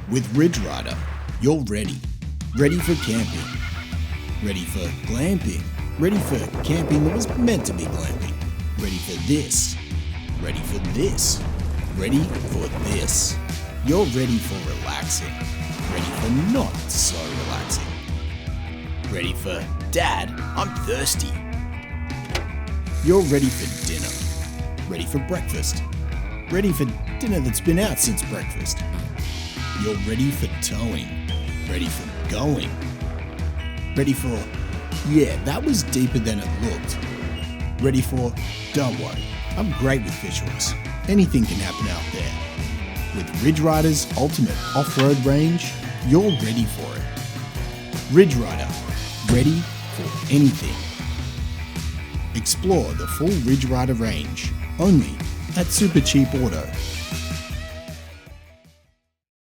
With Ryder, you're ready. Ready for camping. Ready for glamping. Ready for camping that was meant to be glamping. Ready for this. Ready for this. Ready for this. You're ready for relaxing. Ready for not so relaxing. Ready for, Dad, I'm thirsty. You're ready for dinner. Ready for breakfast. Ready for dinner that's been out since breakfast. You're ready for towing. Ready for going. Ready for, yeah, that was deeper than it looked. Ready for, don't worry, I'm great with visuals. Anything can happen out there. With Ryder's ultimate off-road range, you're ready for it. Ryder, ready for anything. Explore the full Ryder range, only at Supercheap Auto.